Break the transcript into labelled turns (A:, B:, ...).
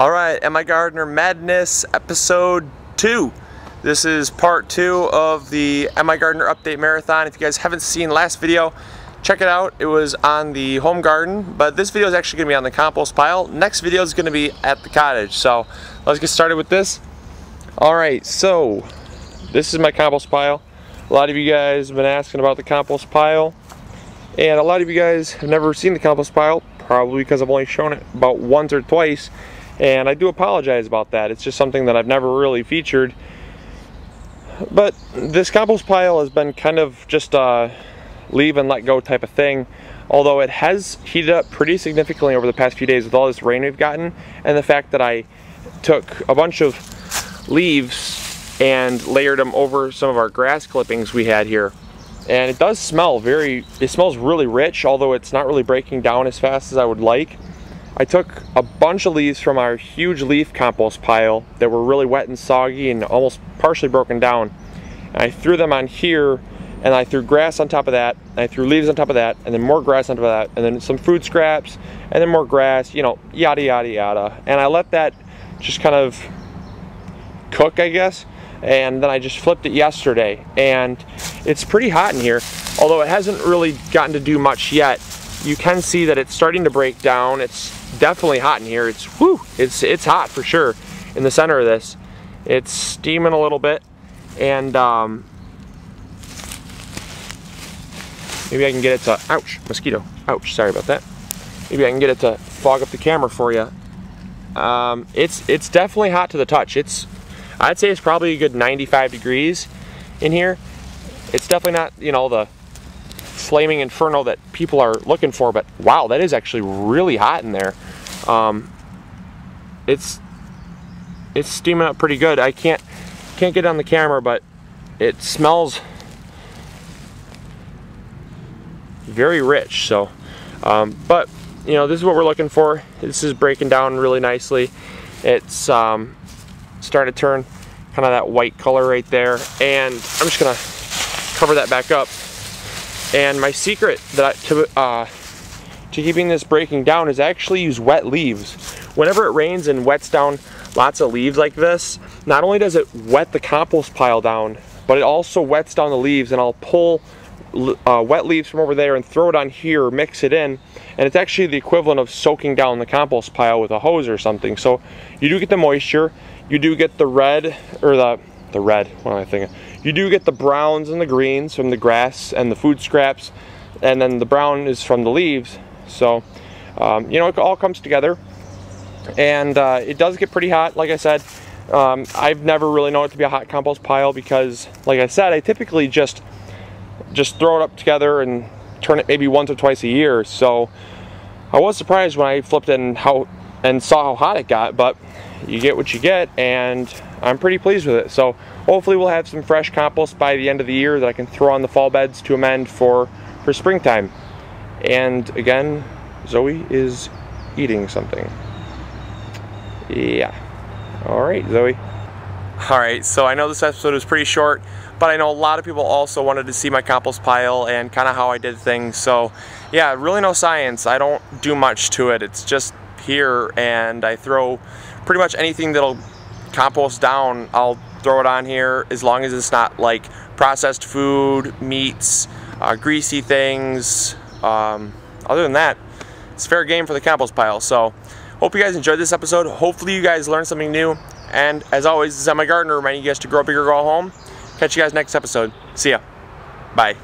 A: Alright, MIgardener Madness episode 2. This is part 2 of the MIgardener Update Marathon. If you guys haven't seen last video, check it out. It was on the home garden, but this video is actually going to be on the compost pile. Next video is going to be at the cottage. So let's get started with this. Alright, so this is my compost pile. A lot of you guys have been asking about the compost pile, and a lot of you guys have never seen the compost pile, probably because I've only shown it about once or twice. And I do apologize about that. It's just something that I've never really featured. But this compost pile has been kind of just a leave and let go type of thing. Although it has heated up pretty significantly over the past few days with all this rain we've gotten. And the fact that I took a bunch of leaves and layered them over some of our grass clippings we had here. And it does smell it smells really rich, although it's not really breaking down as fast as I would like. I took a bunch of leaves from our huge leaf compost pile that were really wet and soggy and almost partially broken down. And I threw them on here, and I threw grass on top of that, and I threw leaves on top of that, and then more grass on top of that, and then some food scraps, and then more grass, you know, yada yada yada. And I let that just kind of cook, I guess, and then I just flipped it yesterday. And it's pretty hot in here, although it hasn't really gotten to do much yet. You can see that it's starting to break down. It's definitely hot in here. It's hot for sure in the center of this. It's steaming a little bit, and maybe I can get it to, ouch, mosquito, ouch, sorry about that. Maybe I can get it to fog up the camera for you. It's definitely hot to the touch. I'd say it's probably a good 95 degrees in here. It's definitely not, you know, the flaming inferno that people are looking for, but wow, that is actually really hot in there. It's steaming up pretty good. I can't get it on the camera, but it smells very rich. So but you know, this is what we're looking for. This is breaking down really nicely. It's starting to turn kind of that white color right there, and I'm just gonna cover that back up. And my secret to keeping this breaking down is actually use wet leaves. Whenever it rains and wets down lots of leaves like this, not only does it wet the compost pile down, but it also wets down the leaves. And I'll pull wet leaves from over there and throw it on here, mix it in, and it's actually the equivalent of soaking down the compost pile with a hose or something. So you do get the moisture, you do get the red, or the red, what am I thinking? You do get the browns and the greens from the grass and the food scraps, and then the brown is from the leaves. So, you know, it all comes together, and it does get pretty hot, like I said. I've never really known it to be a hot compost pile because, like I said, I typically just throw it up together and turn it maybe once or twice a year. So I was surprised when I flipped it and saw how hot it got, but you get what you get, and I'm pretty pleased with it. So hopefully we'll have some fresh compost by the end of the year that I can throw on the fall beds to amend for springtime. And again, Zoe is eating something. Yeah. All right, Zoe. All right, so I know this episode is pretty short, but I know a lot of people also wanted to see my compost pile and kind of how I did things. So yeah, really no science. I don't do much to it. It's just here, and I throw pretty much anything that'll compost down, I'll throw it on here, as long as it's not like processed food, meats, greasy things. Other than that, it's fair game for the compost pile. So hope you guys enjoyed this episode. Hopefully you guys learned something new, and as always, this is MIgardener reminding you guys to grow big or go home. Catch you guys next episode. See ya. Bye.